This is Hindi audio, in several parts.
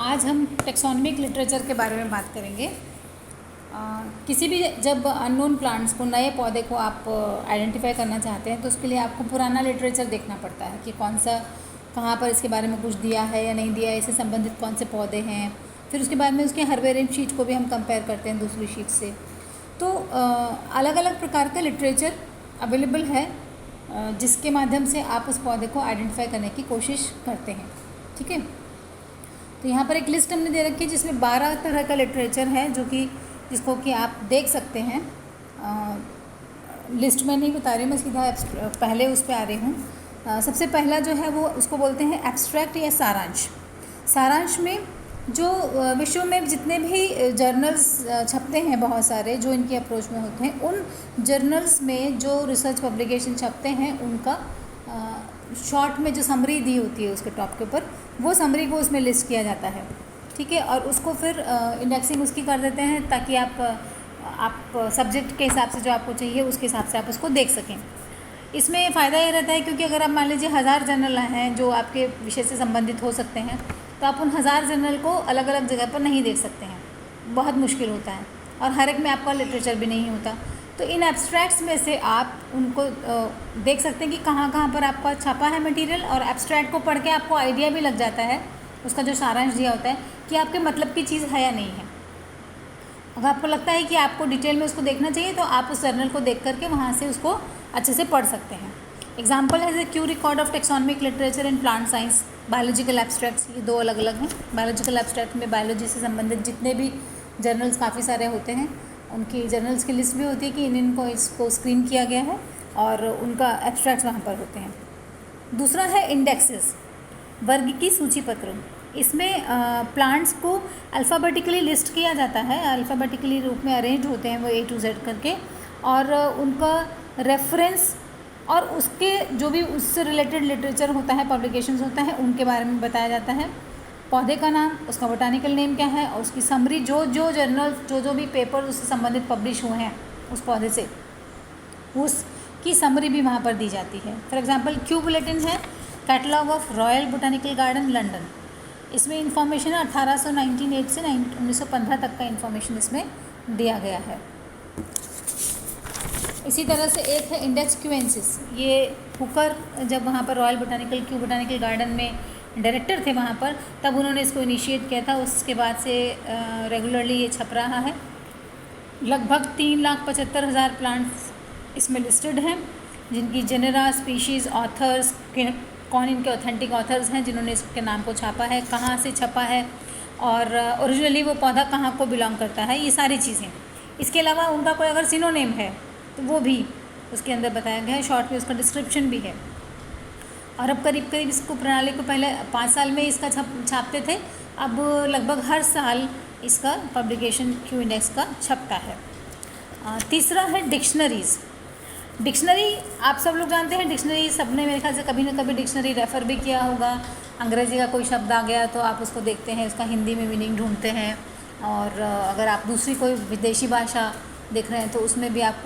आज हम टेक्सोनमिक लिटरेचर के बारे में बात करेंगे। किसी भी जब अननोन प्लांट्स को, नए पौधे को आप आइडेंटिफाई करना चाहते हैं तो उसके लिए आपको पुराना लिटरेचर देखना पड़ता है कि कौन सा, कहाँ पर इसके बारे में कुछ दिया है या नहीं दिया है, इससे संबंधित कौन से पौधे हैं। फिर उसके बाद में उसके हर्बेरियम शीट को भी हम कंपेयर करते हैं दूसरी शीट से। तो अलग अलग प्रकार का लिटरेचर अवेलेबल है जिसके माध्यम से आप उस पौधे को आइडेंटिफाई करने की कोशिश करते हैं। ठीक है, तो यहाँ पर एक लिस्ट हमने दे रखी है जिसमें 12 तरह का लिटरेचर है जिसको कि आप देख सकते हैं। लिस्ट में नहीं बता रही हूँ, मैं सीधा पहले उस पर आ रही हूँ। सबसे पहला जो है वो उसको बोलते हैं एब्स्ट्रैक्ट या सारांश। सारांश में जो विश्व में जितने भी जर्नल्स छपते हैं, बहुत सारे जो इनकी अप्रोच में होते हैं, उन जर्नल्स में जो रिसर्च पब्लिकेशन छपते हैं उनका शॉर्ट में जो समरी दी होती है उसके टॉप के ऊपर, वो समरी को उसमें लिस्ट किया जाता है। ठीक है, और उसको फिर इंडेक्सिंग उसकी कर देते हैं ताकि आप सब्जेक्ट के हिसाब से जो आपको चाहिए उसके हिसाब से आप उसको देख सकें। इसमें फ़ायदा ये रहता है क्योंकि अगर आप मान लीजिए 1000 जर्नल हैं जो आपके विषय से संबंधित हो सकते हैं, तो आप उन 1000 जर्नल को अलग अलग जगह पर नहीं देख सकते हैं, बहुत मुश्किल होता है, और हर एक में आपका लिटरेचर भी नहीं होता। तो इन एब्स्ट्रैक्ट्स में से आप उनको देख सकते हैं कि कहाँ कहाँ पर आपका छपा है मटेरियल, और एब्स्ट्रैक्ट को पढ़ के आपको आइडिया भी लग जाता है, उसका जो सारांश दिया होता है, कि आपके मतलब की चीज़ है या नहीं है। अगर आपको लगता है कि आपको डिटेल में उसको देखना चाहिए तो आप उस जर्नल को देख करके वहाँ से उसको अच्छे से पढ़ सकते हैं। एग्जाम्पल है Q record of taxonomic literature in plant science, biological abstracts, ये 2 अलग अलग हैं। बायोलॉजिकल एब्स्ट्रैक्ट में बायोलॉजी से संबंधित जितने भी जर्नल्स काफ़ी सारे होते हैं, उनकी जर्नल्स की लिस्ट भी होती है कि इनको इसको स्क्रीन किया गया है और उनका एब्स्ट्रैक्ट्स वहाँ पर होते हैं। दूसरा है इंडेक्सेस, वर्ग की सूची पत्र। इसमें प्लांट्स को अल्फ़ाबेटिकली लिस्ट किया जाता है, अल्फ़ाबेटिकली रूप में अरेंज होते हैं वो A to Z करके, और उनका रेफरेंस और उसके जो भी उससे रिलेटेड लिटरेचर होता है, पब्लिकेशंस होता है, उनके बारे में बताया जाता है। पौधे का नाम, उसका बोटानिकल नेम क्या है, और उसकी समरी, जो जर्नल जो भी पेपर उससे संबंधित पब्लिश हुए हैं उस पौधे से, उसकी समरी भी वहाँ पर दी जाती है। फॉर एग्जांपल क्यू बुलेटिन है, catalogue of royal botanical garden London. इसमें इंफॉर्मेशन 1898 से 1915 तक का इंफॉर्मेशन इसमें दिया गया है। इसी तरह से एक है इंडेक्स क्यूएंसिस। ये हुकर जब वहाँ पर रॉयल बोटानिकल गार्डन में डायरेक्टर थे वहाँ पर, तब उन्होंने इसको इनिशिएट किया था। उसके बाद से रेगुलरली ये छप रहा है। लगभग 3,75,000 प्लांट्स इसमें लिस्टेड हैं, जिनकी जेनेरा, स्पीशीज़, ऑथर्स, कौन इनके ऑथेंटिक ऑथर्स हैं जिन्होंने इसके नाम को छापा है, कहाँ से छपा है, और ओरिजिनली वो पौधा कहाँ को बिलोंग करता है, ये सारी चीज़ें। इसके अलावा उनका कोई अगर सिनोनेम है तो वो भी उसके अंदर बताया गया है, शॉर्ट में उसका डिस्क्रिप्शन भी है। और अब करीब इसको प्रणाली को पहले 5 साल में इसका छापते थे, अब लगभग हर साल इसका पब्लिकेशन क्यू इंडेक्स का छपता है। तीसरा है डिक्शनरीज़। डिक्शनरी आप सब लोग जानते हैं, डिक्शनरी सबने मेरे ख्याल से कभी ना कभी डिक्शनरी रेफ़र भी किया होगा। अंग्रेजी का कोई शब्द आ गया तो आप उसको देखते हैं, उसका हिंदी में मीनिंग ढूंढते हैं, और अगर आप दूसरी कोई विदेशी भाषा देख रहे हैं तो उसमें भी आप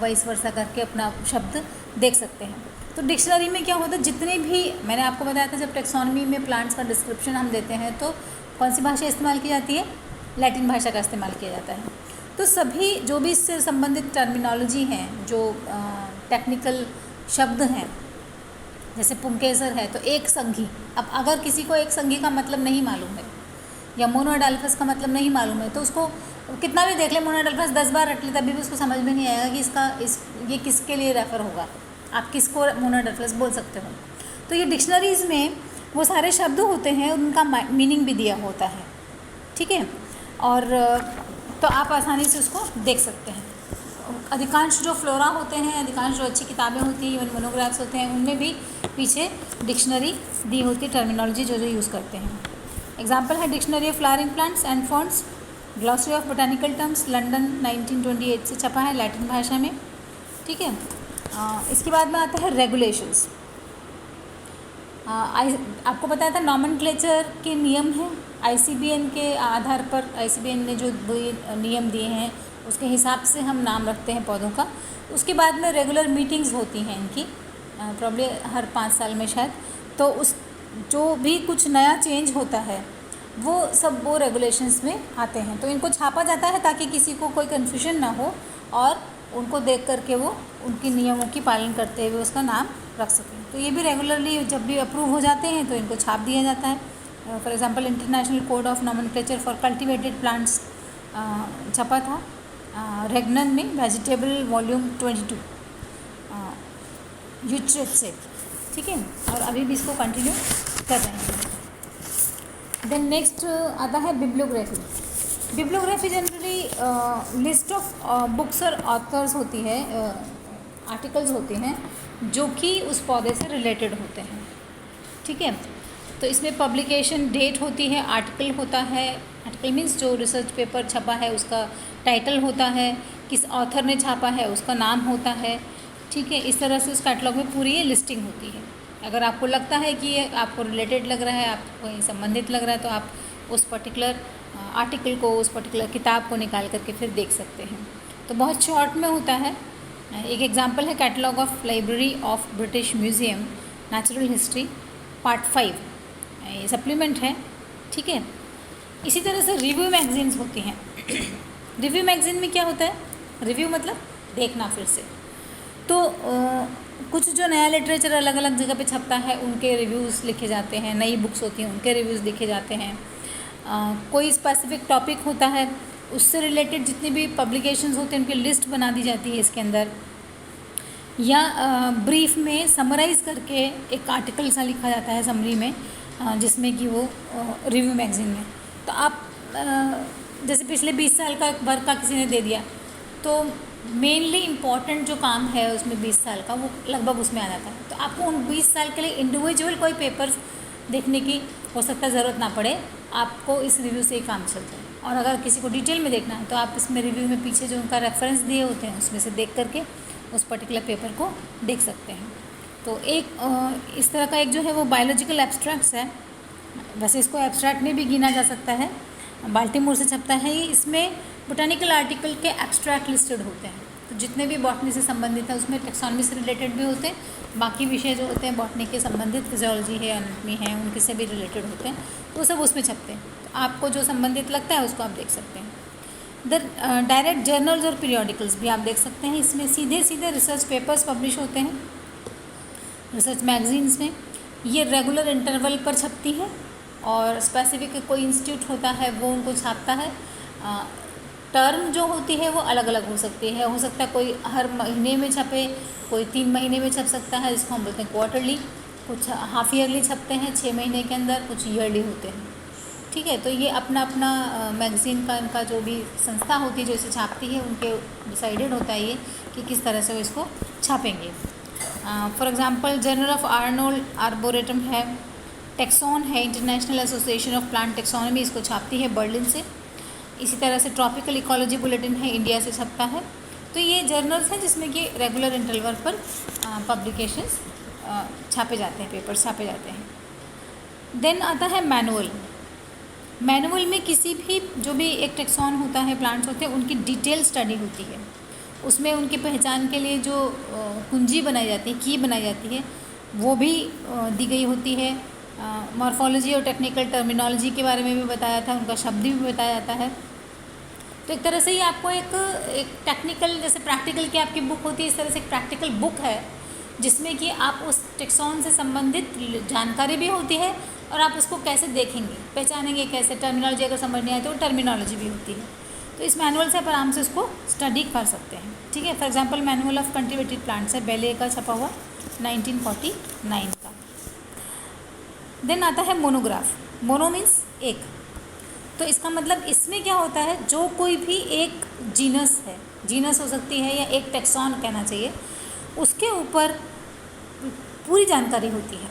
वाइस वर्सा करके अपना शब्द देख सकते हैं। तो डिक्शनरी में क्या होता है, जितने भी मैंने आपको बताया था, जब टेक्सोनमी में प्लांट्स का डिस्क्रिप्शन हम देते हैं तो कौन सी भाषा इस्तेमाल की जाती है, लैटिन भाषा का इस्तेमाल किया जाता है। तो सभी जो भी इससे संबंधित टर्मिनोलॉजी हैं, जो टेक्निकल शब्द हैं, जैसे पुंकेसर है तो एक संघी, अब अगर किसी को एक संघी का मतलब नहीं मालूम है या मोनोडाल्फस का मतलब नहीं मालूम है तो उसको कितना भी देख ले, मोनोडाल्फस 10 बार रट ले, तभी भी उसको समझ में नहीं आएगा कि ये किसके लिए रेफ़र होगा, आप किसको मोनोडाल्फस बोल सकते हो। तो ये डिक्शनरीज़ में वो सारे शब्द होते हैं, उनका मीनिंग भी दिया होता है। ठीक है, और तो आप आसानी से उसको देख सकते हैं। अधिकांश जो फ्लोरा होते हैं, अधिकांश जो अच्छी किताबें होती हैं, इवन मोनोग्राफ्स होते हैं, उनमें भी पीछे डिक्शनरी दी होती है, टर्मिनोलॉजी जो यूज़ करते हैं। एग्जाम्पल है dictionary of flowering plants and fonts, glossary of botanical terms, London 1928 से छपा है लैटिन भाषा में। ठीक है, इसके बाद में आता है रेगुलेशंस। आपको बताया था नॉमेनक्लेचर के नियम हैं, ICBN के आधार पर ICBN ने जो नियम दिए हैं उसके हिसाब से हम नाम रखते हैं पौधों का। उसके बाद में रेगुलर मीटिंग्स होती हैं इनकी, प्रॉब्ली हर 5 साल में शायद, तो जो भी कुछ नया चेंज होता है वो सब वो रेगुलेशंस में आते हैं। तो इनको छापा जाता है ताकि किसी को कोई कन्फ्यूजन ना हो और उनको देख करके वो उनके नियमों की पालन करते हुए उसका नाम रख सकें। तो ये भी रेगुलरली जब भी अप्रूव हो जाते हैं तो इनको छाप दिया जाता है। For example international code of nomenclature for cultivated plants छपा था रेगनन में, वेजिटेबल वॉल्यूम 22 यूट्रेट से, ठीक है। और अभी भी इसको कंटिन्यू कर रहे हैं। देन नेक्स्ट आता है bibliography. Bibliography generally list of books और ऑथर्स होती है, आर्टिकल्स होते हैं जो कि उस पौधे से रिलेटेड होते हैं, ठीक है। तो इसमें पब्लिकेशन डेट होती है, आर्टिकल होता है, आर्टिकल मीन्स जो रिसर्च पेपर छपा है उसका टाइटल होता है, किस ऑथर ने छापा है उसका नाम होता है, ठीक है। इस तरह से उस कैटलॉग में पूरी ये लिस्टिंग होती है। अगर आपको लगता है कि ये आपको रिलेटेड लग रहा है, आपको कहीं संबंधित लग रहा है, तो आप उस पर्टिकुलर आर्टिकल को, उस पर्टिकुलर किताब को निकाल करके फिर देख सकते हैं। तो बहुत शॉर्ट में होता है। एक एग्जांपल है catalogue of library of British museum natural history part 5, ये सप्लीमेंट है, ठीक है। इसी तरह से रिव्यू मैगजीन्स होती हैं। रिव्यू मैगजीन में क्या होता है, रिव्यू मतलब देखना फिर से। तो कुछ जो नया लिटरेचर अलग अलग जगह पे छपता है उनके रिव्यूज़ लिखे जाते हैं, नई बुक्स होती हैं उनके रिव्यूज़ लिखे जाते हैं। कोई स्पेसिफिक टॉपिक होता है उससे रिलेटेड जितने भी पब्लिकेशंस होते हैं उनकी लिस्ट बना दी जाती है इसके अंदर, या ब्रीफ में समराइज़ करके एक आर्टिकल सा लिखा जाता है समरी में, जिसमें कि वो रिव्यू मैगजीन में। तो आप जैसे पिछले 20 साल का वर्क का किसी ने दे दिया तो मेनली इम्पॉर्टेंट जो काम है उसमें 20 साल का वो लगभग उसमें आ जाता है। तो आपको उन 20 साल के लिए इंडिविजुअल कोई पेपर्स देखने की हो सकता है ज़रूरत ना पड़े, आपको इस रिव्यू से ही काम चल जाए। और अगर किसी को डिटेल में देखना है तो आप इसमें रिव्यू में पीछे जो उनका रेफरेंस दिए होते हैं उसमें से देख करके उस पर्टिकुलर पेपर को देख सकते हैं। तो एक इस तरह का एक जो है वो बायोलॉजिकल एब्स्ट्रैक्ट्स है, वैसे इसको एब्स्ट्रैक्ट में भी गिना जा सकता है, बाल्टीमोर से छपता है ये। इसमें बोटानिकल आर्टिकल के एब्स्ट्रैक्ट लिस्टेड होते हैं। तो जितने भी बॉटनी से संबंधित है उसमें टेक्सोनॉमी से रिलेटेड भी होते हैं, बाकी विषय जो होते हैं बॉटनी के संबंधित, फिजियोलॉजी है, एनाटॉमी है, उनके से भी रिलेटेड होते हैं, तो सब उसमें छपते हैं। तो आपको जो संबंधित लगता है उसको आप देख सकते हैं। डायरेक्ट जर्नल्स और पीरियोडिकल्स भी आप देख सकते हैं। इसमें सीधे सीधे रिसर्च पेपर्स पब्लिश होते हैं रिसर्च मैगजीन्स में। ये रेगुलर इंटरवल पर छपती है और स्पेसिफिक कोई इंस्टीट्यूट होता है वो उनको छापता है। टर्म जो होती है वो अलग अलग हो सकती है, हो सकता है कोई हर महीने में छपे, कोई 3 महीने में छप सकता है, जिसको हम बोलते हैं क्वार्टरली, कुछ हाफ ईयरली छपते हैं 6 महीने के अंदर, कुछ ईयरली होते हैं, ठीक है। तो ये अपना अपना मैगज़ीन का इनका जो भी संस्था होती है जो इसे छापती है उनके डिसाइडेड होता है ये कि किस तरह से वो इसको छापेंगे। For example Journal of Arnold Arboretum है, टेक्सॉन है, International Association of Plant Taxonomy इसको छापती है बर्लिन से। इसी तरह से ट्रॉपिकल इकोलॉजी बुलेटिन है, इंडिया से छपता है। तो ये जर्नल्स हैं जिसमें कि रेगुलर इंटरवल पर पब्लिकेशंस छापे जाते हैं, पेपर्स छापे जाते हैं। देन आता है मैनुअल। मैनुअल में किसी भी जो भी एक टेक्सॉन होता है, प्लांट्स होते हैं, उनकी डिटेल स्टडी होती है। उसमें उनकी पहचान के लिए जो कुंजी बनाई जाती है, की बनाई जाती है, वो भी दी गई होती है। मॉर्फोलॉजी और टेक्निकल टर्मिनोलॉजी के बारे में भी बताया था, उनका शब्द भी बताया जाता है। तो एक तरह से ही आपको एक टेक्निकल, जैसे प्रैक्टिकल की आपकी बुक होती है, इस तरह से एक प्रैक्टिकल बुक है जिसमें कि आप उस टेक्सॉन से संबंधित जानकारी भी होती है और आप उसको कैसे देखेंगे, पहचानेंगे कैसे, टर्मिनोलॉजी अगर समझ नहीं आए तो टर्मिनोलॉजी भी होती है। तो इस मैनुअल से आप आराम से उसको स्टडी कर सकते हैं, ठीक है। For example manual of cultivated plants है, बेले का छपा हुआ 1949 का। देन आता है मोनोग्राफ। मोनो मीन्स एक, तो इसका मतलब इसमें क्या होता है, जो कोई भी एक जीनस है, जीनस हो सकती है या एक टेक्सॉन कहना चाहिए, उसके ऊपर पूरी जानकारी होती है।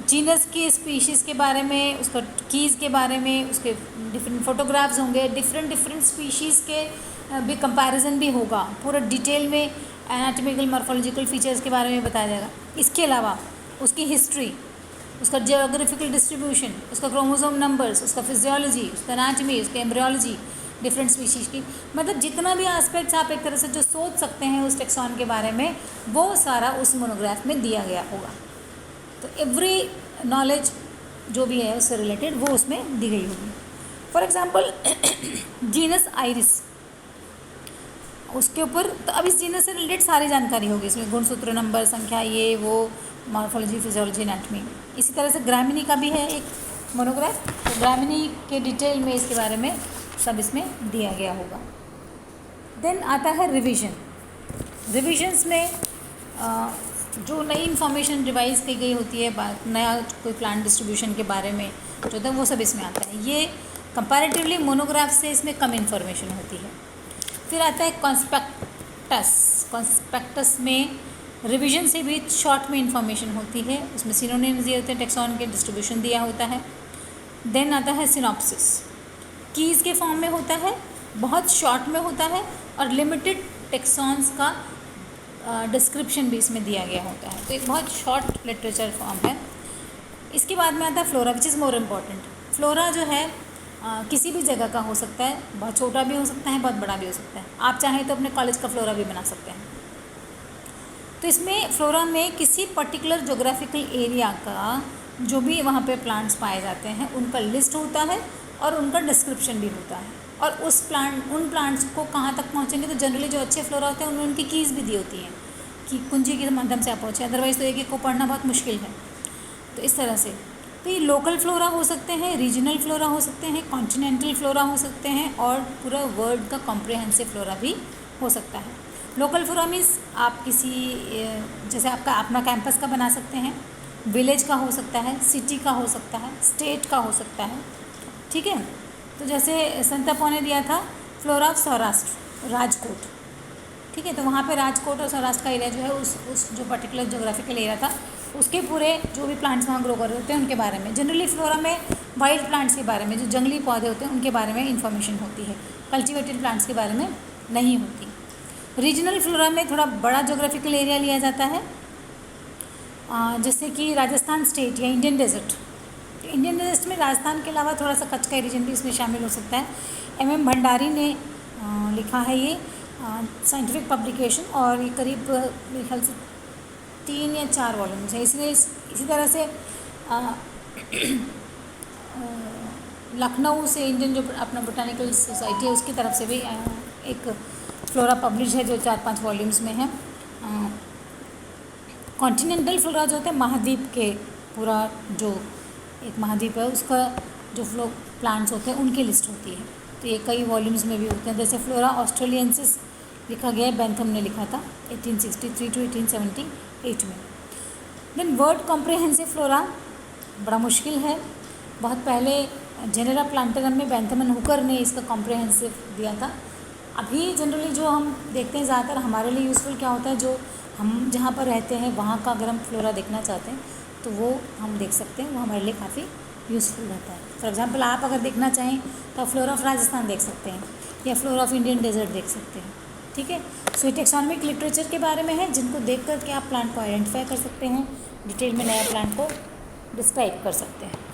जीनस की स्पीशीज़ के बारे में, उसका कीज़ के बारे में, उसके डिफरेंट फोटोग्राफ्स होंगे, डिफरेंट स्पीशीज़ के भी कंपैरिजन भी होगा, पूरा डिटेल में एनाटॉमिकल मॉर्फोलॉजिकल फीचर्स के बारे में बताया जाएगा। इसके अलावा उसकी हिस्ट्री, उसका जियोग्राफिकल डिस्ट्रीब्यूशन, उसका क्रोमोसोम नंबर्स, उसका फिजियोलॉजी, उसका एनाटॉमी, उसका एम्ब्रियोलॉजी, डिफरेंट स्पीशीज़ की, मतलब जितना भी एस्पेक्ट्स आप एक तरह से जो सोच सकते हैं उस टेक्सॉन के बारे में, वो सारा उस मोनोग्राफ में दिया गया होगा। तो एवरी नॉलेज जो भी है उससे रिलेटेड वो उसमें दी गई होगी। फॉर एग्जांपल जीनस आइरिस, उसके ऊपर तो अब इस जीनस से रिलेटेड सारी जानकारी होगी इसमें, गुणसूत्र, नंबर, संख्या, ये वो, मॉर्फोलॉजी, फिजियोलॉजी, एनाटॉमी। इसी तरह से ग्रामिनी का भी है एक मोनोग्राफ, तो ग्रामिनी के डिटेल में इसके बारे में सब इसमें दिया गया होगा। देन आता है रिवीजन। रिविजन्स में जो नई इन्फॉर्मेशन रिवाइज की गई होती है, नया कोई प्लांट डिस्ट्रीब्यूशन के बारे में जो होता है वो सब इसमें आता है। ये कंपैरेटिवली मोनोग्राफ से इसमें कम इन्फॉर्मेशन होती है। फिर आता है कॉन्स्पेक्टस। कॉन्स्पेक्टस में रिवीजन से भी शॉर्ट में इंफॉर्मेशन होती है, उसमें सिनोनिम्स दिए होते हैं, टेक्सॉन के डिस्ट्रीब्यूशन दिया होता है। देन आता है सिनॉप्सिस, कीज़ के फॉर्म में होता है, बहुत शॉर्ट में होता है और लिमिटेड टेक्सॉन्स का डिस्क्रिप्शन भी इसमें दिया गया होता है। तो एक बहुत शॉर्ट लिटरेचर फॉर्म है। इसके बाद में आता है flora, which is more important. Flora जो है किसी भी जगह का हो सकता है, बहुत छोटा भी हो सकता है, बहुत बड़ा भी हो सकता है। आप चाहें तो अपने कॉलेज का फ्लोरा भी बना सकते हैं। तो इसमें फ्लोरा में किसी पर्टिकुलर जोग्राफिकल एरिया का जो भी वहाँ पे प्लांट्स पाए जाते हैं उनका लिस्ट होता है और उनका डिस्क्रिप्शन भी होता है, और उन प्लांट्स को कहाँ तक पहुँचेंगे। तो जनरली जो अच्छे फ्लोरा होते हैं उनमें उनकी कीज़ भी दी होती हैं कि कुंजी के माध्यम से आप पहुँचे, अदरवाइज़ तो एक एक को पढ़ना बहुत मुश्किल है। तो इस तरह से तो ये लोकल फ्लोरा हो सकते हैं, रीजनल फ्लोरा हो सकते हैं, कॉन्टिनेंटल फ्लोरा हो सकते हैं, और पूरा वर्ल्ड का कॉम्प्रिहेंसिव फ्लोरा भी हो सकता है। लोकल फ्लोरा मीन्स आप किसी जैसे आपका अपना कैंपस का बना सकते हैं, विलेज का हो सकता है, सिटी का हो सकता है, स्टेट का हो सकता है, ठीक है। तो जैसे संतापो ने दिया था फ्लोरा ऑफ सौराष्ट्र, राजकोट, ठीक है। तो वहाँ पे राजकोट और सौराष्ट्र का एरिया जो है उस जो पर्टिकुलर जोग्राफिकल एरिया था उसके पूरे जो भी प्लांट्स वहाँ ग्रो कर रहे होते हैं उनके बारे में। जनरली फ्लोरा में वाइल्ड प्लांट्स के बारे में, जो जंगली पौधे होते हैं उनके बारे में इंफॉर्मेशन होती है, कल्टिवेटेड प्लांट्स के बारे में नहीं होती। रीजनल फ्लोरा में थोड़ा बड़ा जोग्राफिकल एरिया लिया जाता है, जैसे कि राजस्थान स्टेट या इंडियन डेजर्ट। इंडियन डेजर्ट में राजस्थान के अलावा थोड़ा सा कच्छ का रीजन भी इसमें शामिल हो सकता है। MM भंडारी ने लिखा है ये साइंटिफिक पब्लिकेशन, और ये करीब मेरे ख्याल से 3 या 4 वॉल्यूम्स है। इसलिए इसी तरह से लखनऊ से इंडियन जो अपना बोटानिकल सोसाइटी है उसकी तरफ से भी एक फ्लोरा पब्लिश है जो 4-5 वॉल्यूम्स में है। कॉन्टिनेंटल फ्लोरा जो होता है महाद्वीप के, पूरा जो एक महाद्वीप है उसका जो प्लांट्स होते हैं उनकी लिस्ट होती है। तो ये कई वॉल्यूम्स में भी होते हैं। जैसे फ्लोरा ऑस्ट्रेलियंसिस लिखा गया है, बेंथम ने लिखा था 1863 to 1878 में। देन वर्ड कॉम्प्रिहेंसिव फ्लोरा बड़ा मुश्किल है। बहुत पहले जेनेरा प्लांटेरम में बेंथम एंड हुकर ने इसका कॉम्प्रिहेंसिव दिया था। अभी जनरली जो हम देखते हैं ज़्यादातर हमारे लिए यूज़फुल क्या होता है, जो हम जहाँ पर रहते हैं वहाँ का अगर हम फ्लोरा देखना चाहते हैं तो वो हम देख सकते हैं, वो हमारे लिए काफ़ी यूज़फुल रहता है। फॉर एग्जांपल आप अगर देखना चाहें तो फ्लोरा ऑफ राजस्थान देख सकते हैं या फ्लोरा ऑफ इंडियन डेजर्ट देख सकते हैं, ठीक है। सो ये टेक्सोनॉमिक लिटरेचर के बारे में है जिनको देख कर के आप प्लांट को आइडेंटिफाई कर सकते हैं, डिटेल में नया प्लांट को डिस्क्राइब कर सकते हैं।